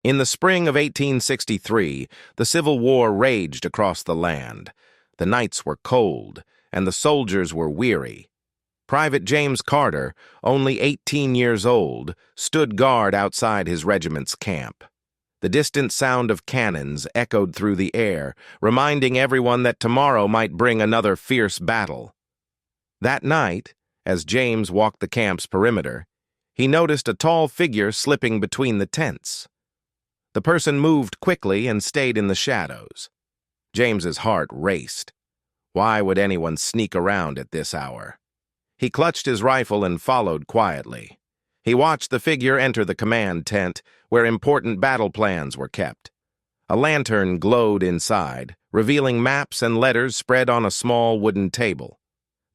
In the spring of 1863, the Civil War raged across the land. The nights were cold, and the soldiers were weary. Private James Carter, only 18 years old, stood guard outside his regiment's camp. The distant sound of cannons echoed through the air, reminding everyone that tomorrow might bring another fierce battle. That night, as James walked the camp's perimeter, he noticed a tall figure slipping between the tents. The person moved quickly and stayed in the shadows. James's heart raced. Why would anyone sneak around at this hour? He clutched his rifle and followed quietly. He watched the figure enter the command tent, where important battle plans were kept. A lantern glowed inside, revealing maps and letters spread on a small wooden table.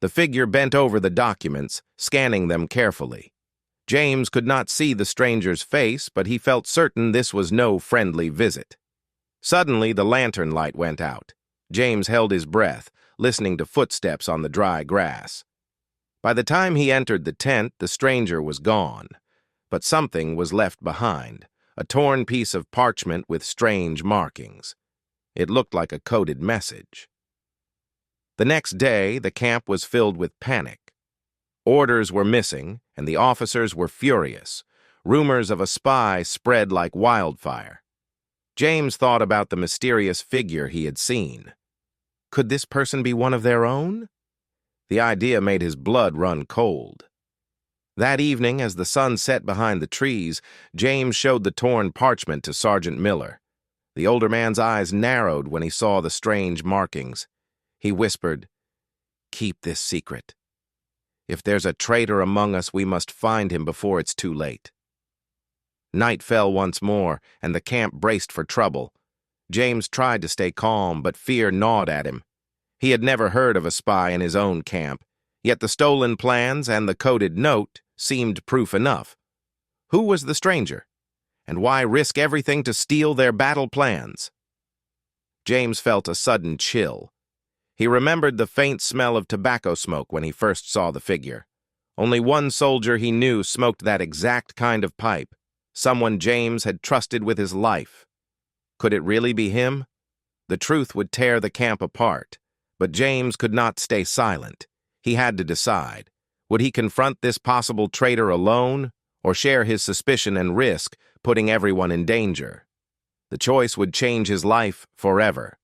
The figure bent over the documents, scanning them carefully. James could not see the stranger's face, but he felt certain this was no friendly visit. Suddenly, the lantern light went out. James held his breath, listening to footsteps on the dry grass. By the time he entered the tent, the stranger was gone. But something was left behind, a torn piece of parchment with strange markings. It looked like a coded message. The next day, the camp was filled with panic. Orders were missing, and the officers were furious. Rumors of a spy spread like wildfire. James thought about the mysterious figure he had seen. Could this person be one of their own? The idea made his blood run cold. That evening, as the sun set behind the trees, James showed the torn parchment to Sergeant Miller. The older man's eyes narrowed when he saw the strange markings. He whispered, "Keep this secret. If there's a traitor among us, we must find him before it's too late." Night fell once more, and the camp braced for trouble. James tried to stay calm, but fear gnawed at him. He had never heard of a spy in his own camp, yet the stolen plans and the coded note seemed proof enough. Who was the stranger? And why risk everything to steal their battle plans? James felt a sudden chill. He remembered the faint smell of tobacco smoke when he first saw the figure. Only one soldier he knew smoked that exact kind of pipe, someone James had trusted with his life. Could it really be him? The truth would tear the camp apart, but James could not stay silent. He had to decide. Would he confront this possible traitor alone, or share his suspicion and risk putting everyone in danger? The choice would change his life forever.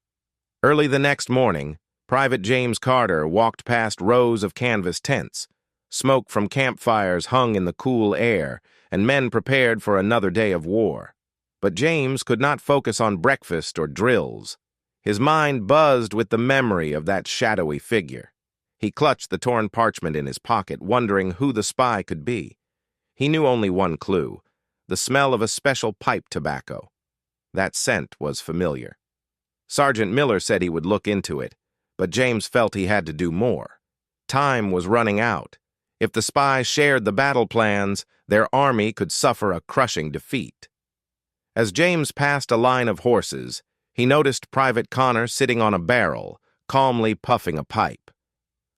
Early the next morning, Private James Carter walked past rows of canvas tents. Smoke from campfires hung in the cool air, and men prepared for another day of war. But James could not focus on breakfast or drills. His mind buzzed with the memory of that shadowy figure. He clutched the torn parchment in his pocket, wondering who the spy could be. He knew only one clue, the smell of a special pipe tobacco. That scent was familiar. Sergeant Miller said he would look into it, but James felt he had to do more. Time was running out. If the spy shared the battle plans, their army could suffer a crushing defeat. As James passed a line of horses, he noticed Private Connor sitting on a barrel, calmly puffing a pipe.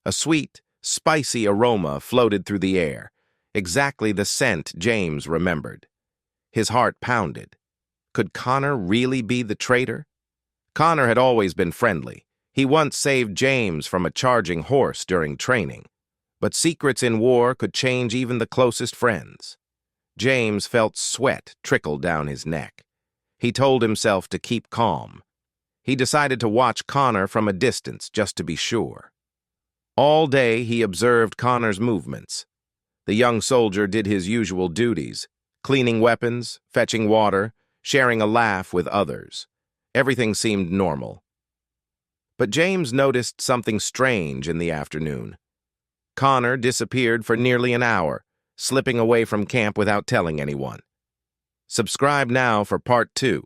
A sweet, spicy aroma floated through the air, exactly the scent James remembered. His heart pounded. Could Connor really be the traitor? Connor had always been friendly. He once saved James from a charging horse during training. But secrets in war could change even the closest friends. James felt sweat trickle down his neck. He told himself to keep calm. He decided to watch Connor from a distance just to be sure. All day he observed Connor's movements. The young soldier did his usual duties, cleaning weapons, fetching water, sharing a laugh with others. Everything seemed normal. But James noticed something strange in the afternoon. Connor disappeared for nearly an hour, slipping away from camp without telling anyone. Subscribe now for Part 2.